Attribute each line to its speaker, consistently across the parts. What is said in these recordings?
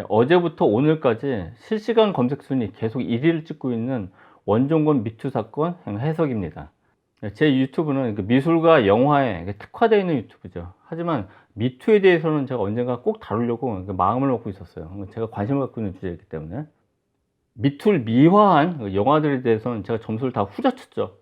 Speaker 1: 어제부터 오늘까지 실시간 검색 순위 계속 1위를 찍고 있는 원종건 미투 사건 해석입니다. 제 유튜브는 미술과 영화에 특화되어 있는 유튜브죠. 하지만 미투에 대해서는 제가 언젠가 꼭 다루려고 마음을 먹고 있었어요. 제가 관심을 갖고 있는 주제이기 때문에. 미투를 미화한 영화들에 대해서는 제가 점수를 다 후려쳤죠.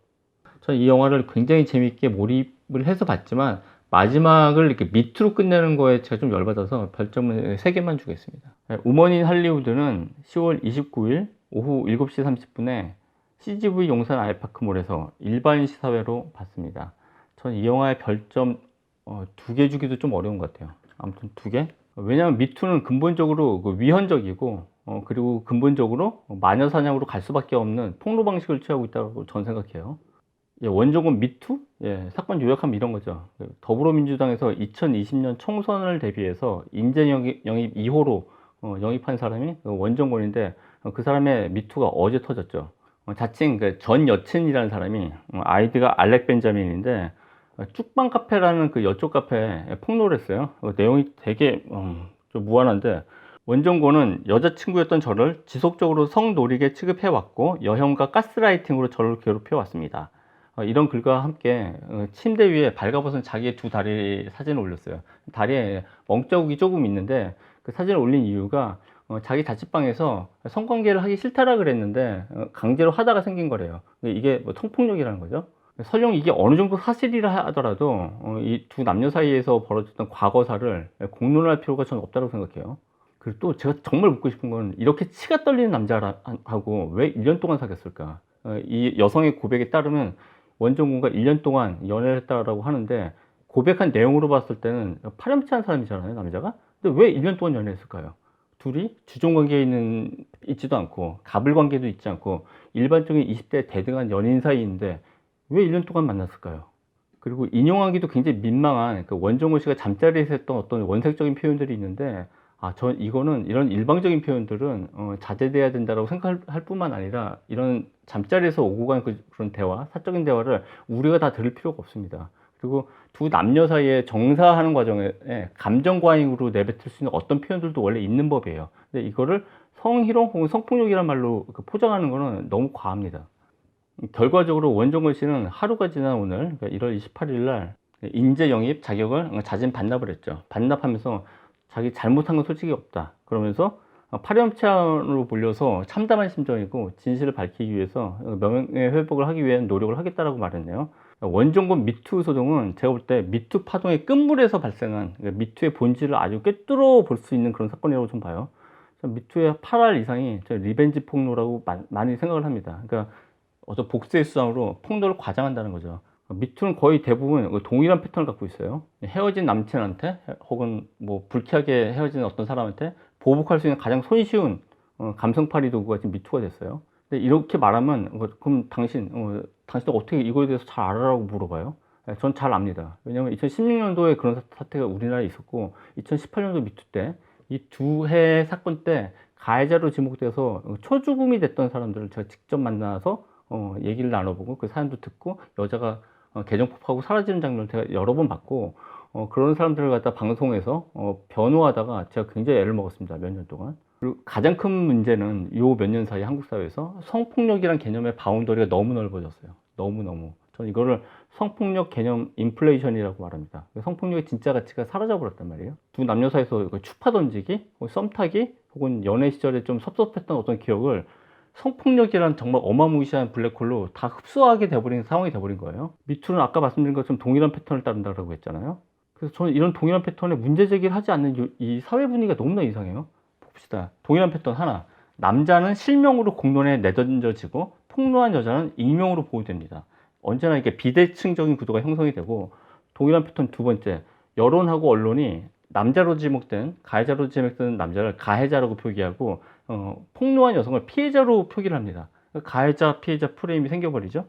Speaker 1: 저는 이 영화를 굉장히 재밌게 몰입을 해서 봤지만 마지막을 이렇게 미투로 끝내는 거에 제가 좀 열받아서 별점을 3개만 주겠습니다. 우먼인 할리우드는 10월 29일 오후 7시 30분에 CGV 용산 아이파크몰에서 일반 시사회로 봤습니다. 전 이 영화의 별점 2개 주기도 좀 어려운 것 같아요. 아무튼 2개. 왜냐하면 미투는 근본적으로 위헌적이고 그리고 근본적으로 마녀 사냥으로 갈 수밖에 없는 폭로 방식을 취하고 있다고 저는 생각해요. 원종은 미투? 사건 요약하면 이런 거죠. 더불어민주당에서 2020년 총선을 대비해서 인재 영입 2호로 영입한 사람이 원종건인데 그 사람의 미투가 어제 터졌죠. 자칭 전 여친이라는 사람이 아이디가 알렉 벤자민인데 쭉방 카페라는 그 여쪽 카페에 폭로를 했어요. 내용이 되게 좀 무한한데 원종건은 여자친구였던 저를 지속적으로 성노리게 취급해왔고 여혐과 가스라이팅으로 저를 괴롭혀왔습니다. 이런 글과 함께 침대 위에 발가벗은 자기의 두 다리 사진을 올렸어요. 다리에 멍자국이 조금 있는데 그 사진을 올린 이유가 자기 자취방에서 성관계를 하기 싫다라 그랬는데 강제로 하다가 생긴 거래요. 이게 뭐 성폭력이라는 거죠. 설령 이게 어느 정도 사실이라 하더라도 이 두 남녀 사이에서 벌어졌던 과거사를 공론할 필요가 저는 없다고 생각해요. 그리고 또 제가 정말 묻고 싶은 건 이렇게 치가 떨리는 남자하고 왜 1년 동안 사귀었을까? 이 여성의 고백에 따르면 원종군과 1년 동안 연애를 했다고 하는데 고백한 내용으로 봤을 때는 파렴치한 사람이잖아요, 남자가. 근데 왜 1년 동안 연애했을까요? 둘이 주종관계에 있지도 않고 가불관계도 있지 않고 일반적인 20대 대등한 연인 사이인데 왜 1년 동안 만났을까요? 그리고 인용하기도 굉장히 민망한 원종호 씨가 잠자리에서 했던 어떤 원색적인 표현들이 있는데 전 이거는 이런 일방적인 표현들은 자제돼야 된다고 생각할 뿐만 아니라 이런 잠자리에서 오고 간 그런 대화, 사적인 대화를 우리가 다 들을 필요가 없습니다. 그리고 두 남녀 사이에 정사하는 과정에 감정 과잉으로 내뱉을 수 있는 어떤 표현들도 원래 있는 법이에요. 근데 이거를 성희롱 혹은 성폭력이란 말로 포장하는 거는 너무 과합니다. 결과적으로 원종건 씨는 하루가 지난 오늘, 그러니까 1월 28일 날 인재 영입 자격을 자진 반납을 했죠. 반납하면서 자기 잘못한 건 솔직히 없다. 그러면서 파렴치한으로 몰려서 참담한 심정이고 진실을 밝히기 위해서 명예 회복을 하기 위한 노력을 하겠다라고 말했네요. 원종건 미투 소송은 제가 볼 때 미투 파동의 끝물에서 발생한 미투의 본질을 아주 꿰뚫어 볼 수 있는 그런 사건이라고 좀 봐요. 미투의 8할 이상이 리벤지 폭로라고 많이 생각을 합니다. 그러니까 어떤 복수의 수단으로 폭로를 과장한다는 거죠. 미투는 거의 대부분 동일한 패턴을 갖고 있어요. 헤어진 남친한테 혹은 뭐 불쾌하게 헤어진 어떤 사람한테 보복할 수 있는 가장 손쉬운 감성팔이 도구가 지금 미투가 됐어요. 근데 이렇게 말하면 그럼 당신도 어떻게 이거에 대해서 잘 알아라고 물어봐요. 전 잘 압니다. 왜냐하면 2016년도에 그런 사태가 우리나라에 있었고 2018년도 미투 때 이 두 해 사건 때 가해자로 지목돼서 초주금이 됐던 사람들을 제가 직접 만나서 얘기를 나눠보고 그 사연도 듣고 여자가 계정폭파하고 사라지는 장면을 제가 여러 번 봤고 그런 사람들을 갖다 방송에서 변호하다가 제가 굉장히 애를 먹었습니다. 몇 년 동안. 그리고 가장 큰 문제는 요 몇 년 사이 한국 사회에서 성폭력이란 개념의 바운더리가 너무 넓어졌어요. 너무너무. 저는 이거를 성폭력 개념 인플레이션이라고 말합니다. 성폭력의 진짜 가치가 사라져 버렸단 말이에요. 두 남녀 사이에서 추파 던지기, 썸 타기, 혹은 연애 시절에 좀 섭섭했던 어떤 기억을 성폭력이란 정말 어마무시한 블랙홀로 다 흡수하게 돼버린 상황이 돼버린 거예요. 미투는 아까 말씀드린 것처럼 동일한 패턴을 따른다고 했잖아요. 그래서 저는 이런 동일한 패턴에 문제 제기를 하지 않는 이 사회 분위기가 너무나 이상해요. 봅시다. 동일한 패턴 하나. 남자는 실명으로 공론에 내던져지고 폭로한 여자는 익명으로 보호됩니다. 언제나 이렇게 비대칭적인 구도가 형성이 되고 동일한 패턴 두 번째. 여론하고 언론이 남자로 지목된 가해자로 지목된 남자를 가해자라고 표기하고 폭로한 여성을 피해자로 표기를 합니다. 가해자 피해자 프레임이 생겨버리죠.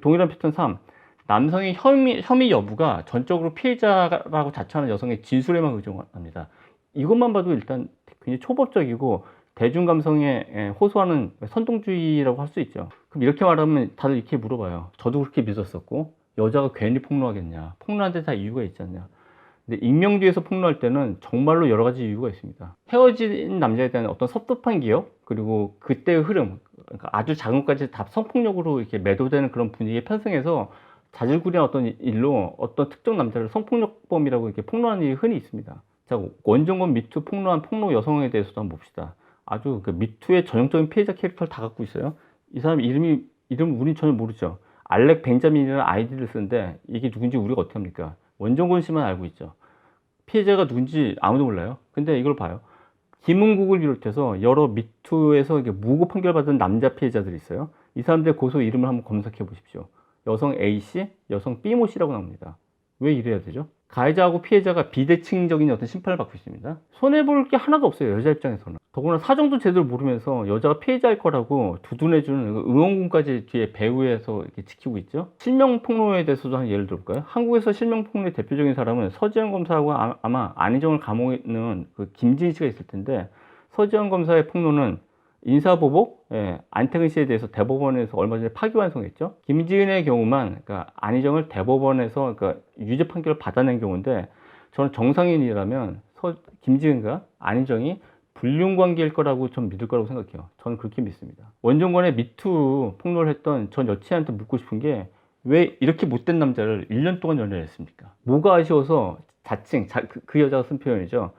Speaker 1: 동일한 패턴 3. 남성의 혐의 여부가 전적으로 피해자라고 자처하는 여성의 진술에만 의존합니다. 이것만 봐도 일단 굉장히 초법적이고 대중 감성에 호소하는 선동주의라고 할 수 있죠. 그럼 이렇게 말하면 다들 이렇게 물어봐요. 저도 그렇게 믿었었고 여자가 괜히 폭로하겠냐? 폭로하는데 다 이유가 있지 않냐? 근데 익명주의에서 폭로할 때는 정말로 여러 가지 이유가 있습니다. 헤어진 남자에 대한 어떤 섭섭한 기억, 그리고 그때의 흐름, 그러니까 아주 작은 것까지 다 성폭력으로 이렇게 매도되는 그런 분위기에 편승해서 자질구레한 어떤 일로 어떤 특정 남자를 성폭력범이라고 이렇게 폭로하는 일이 흔히 있습니다. 자, 원정권 미투 폭로한 폭로 여성에 대해서도 한번 봅시다. 아주 그 미투의 전형적인 피해자 캐릭터를 다 갖고 있어요. 이 사람 이름 우린 전혀 모르죠. 알렉 벤자민이라는 아이디를 쓰는데 이게 누군지 우리가 어떻게 합니까? 원정권 씨만 알고 있죠. 피해자가 누군지 아무도 몰라요. 근데 이걸 봐요. 김은국을 비롯해서 여러 미투에서 이게 무고 판결받은 남자 피해자들이 있어요. 이 사람들의 고소 이름을 한번 검색해 보십시오. 여성 A씨, 여성 B모 씨라고 나옵니다. 왜 이래야 되죠? 가해자하고 피해자가 비대칭적인 어떤 심판을 받고 있습니다. 손해볼 게 하나도 없어요, 여자 입장에서는. 더구나 사정도 제대로 모르면서 여자가 피해자일 거라고 두둔해주는 응원군까지 뒤에 배후에서 이렇게 지키고 있죠. 실명폭로에 대해서도 한 예를 들어볼까요? 한국에서 실명폭로의 대표적인 사람은 서지현 검사하고 아마 안희정을 감옥에 있는 그 김진희 씨가 있을 텐데, 서지현 검사의 폭로는 인사보복, 안태근 씨에 대해서 대법원에서 얼마 전에 파기환송했죠. 김지은의 경우만, 그러니까 안희정을 대법원에서 그러니까 유죄 판결을 받아낸 경우인데, 저는 정상인이라면 김지은과 안희정이 불륜관계일 거라고 좀 믿을 거라고 생각해요. 저는 그렇게 믿습니다. 원정권의 미투 폭로를 했던 전 여친한테 묻고 싶은 게, 왜 이렇게 못된 남자를 1년 동안 연애를 했습니까? 뭐가 아쉬워서 자칭, 그 여자가 쓴 표현이죠.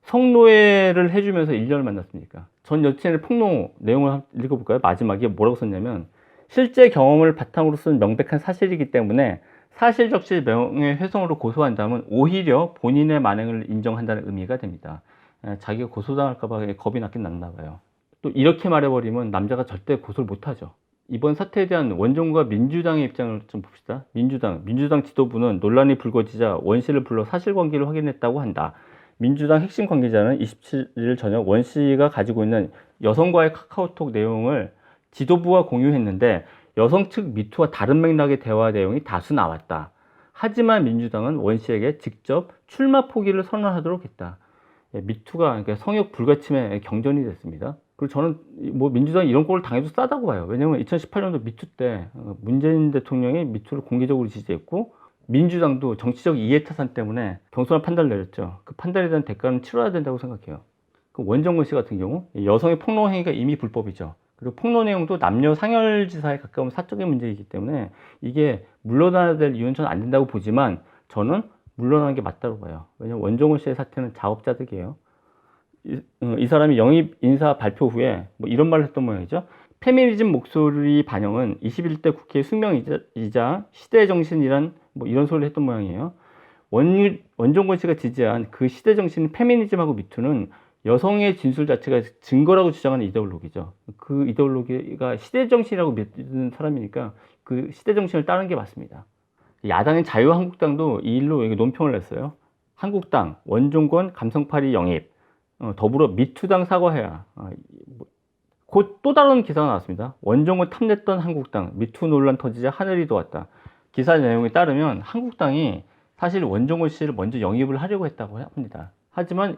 Speaker 1: 성노예를 해주면서 1년을 만났습니까? 전 여친의 폭로 내용을 읽어볼까요? 마지막에 뭐라고 썼냐면, 실제 경험을 바탕으로 쓴 명백한 사실이기 때문에 사실적시 명예훼손으로 고소한다면 오히려 본인의 만행을 인정한다는 의미가 됩니다. 자기가 고소당할까봐 겁이 나긴 났나 봐요. 또 이렇게 말해버리면 남자가 절대 고소를 못하죠. 이번 사태에 대한 원정과 민주당의 입장을 좀 봅시다. 민주당 지도부는 논란이 불거지자 원 씨를 불러 사실관계를 확인했다고 한다. 민주당 핵심 관계자는 27일 저녁 원 씨가 가지고 있는 여성과의 카카오톡 내용을 지도부와 공유했는데, 여성 측 미투와 다른 맥락의 대화 내용이 다수 나왔다. 하지만 민주당은 원 씨에게 직접 출마 포기를 선언하도록 했다. 미투가 그러니까 성역 불가침의 경전이 됐습니다. 그리고 저는 뭐 민주당이 이런 꼴을 당해도 싸다고 봐요. 왜냐하면 2018년도 미투 때 문재인 대통령이 미투를 공개적으로 지지했고, 민주당도 정치적 이해타산 때문에 경솔한 판단을 내렸죠. 그 판단에 대한 대가는 치러야 된다고 생각해요. 그 원정권 씨 같은 경우 여성의 폭로 행위가 이미 불법이죠. 그리고 폭로 내용도 남녀 상열지사에 가까운 사적인 문제이기 때문에 이게 물러나야 될 이유는 저는 안 된다고 보지만, 저는 물러나는 게 맞다고 봐요. 왜냐하면 원정권 씨의 사태는 자업자득이에요. 이 사람이 영입 인사 발표 후에 뭐 이런 말을 했던 모양이죠. 페미니즘 목소리 반영은 21대 국회의 숙명이자 시대 정신이란 뭐 이런 소리를 했던 모양이에요. 원정권 씨가 지지한 그 시대 정신 페미니즘하고 미투는 여성의 진술 자체가 증거라고 주장하는 이데올로기죠. 그 이데올로기가 시대 정신이라고 믿는 사람이니까 그 시대 정신을 따르는 게 맞습니다. 야당인 자유한국당도 이 일로 논평을 냈어요. 한국당, 원정권, 감성파리 영입, 더불어 미투당 사과해야. 곧 또 다른 기사가 나왔습니다. 원정권 탐냈던 한국당, 미투 논란 터지자 하늘이 도왔다. 기사 내용에 따르면 한국당이 사실 원정권 씨를 먼저 영입을 하려고 했다고 합니다. 하지만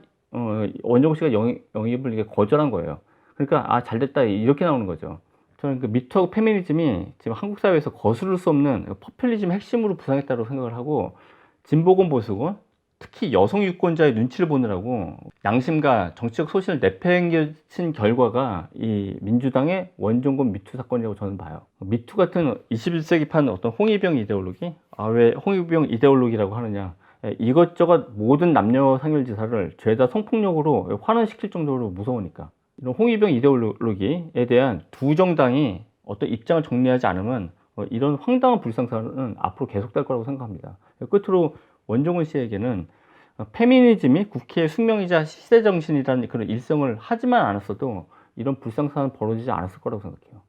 Speaker 1: 원정권 씨가 영입을 이게 거절한 거예요. 그러니까 잘됐다 이렇게 나오는 거죠. 저는 그 미투하고 페미니즘이 지금 한국 사회에서 거스를 수 없는 포퓰리즘 핵심으로 부상했다고 생각을 하고, 진보권 보수권, 특히 여성 유권자의 눈치를 보느라고 양심과 정치적 소신을 내팽개친 결과가 이 민주당의 원정권 미투 사건이라고 저는 봐요. 미투 같은 21세기판 어떤 홍위병 이데올로기? 왜 홍위병 이데올로기라고 하느냐? 이것저것 모든 남녀 상열지사를 죄다 성폭력으로 환원시킬 정도로 무서우니까. 이런 홍위병 이데올로기에 대한 두 정당이 어떤 입장을 정리하지 않으면 이런 황당한 불상사는 앞으로 계속될 거라고 생각합니다. 끝으로 원정권 씨에게는 페미니즘이 국회의 숙명이자 시대정신이라는 그런 일성을 하지만 않았어도 이런 불상사는 벌어지지 않았을 거라고 생각해요.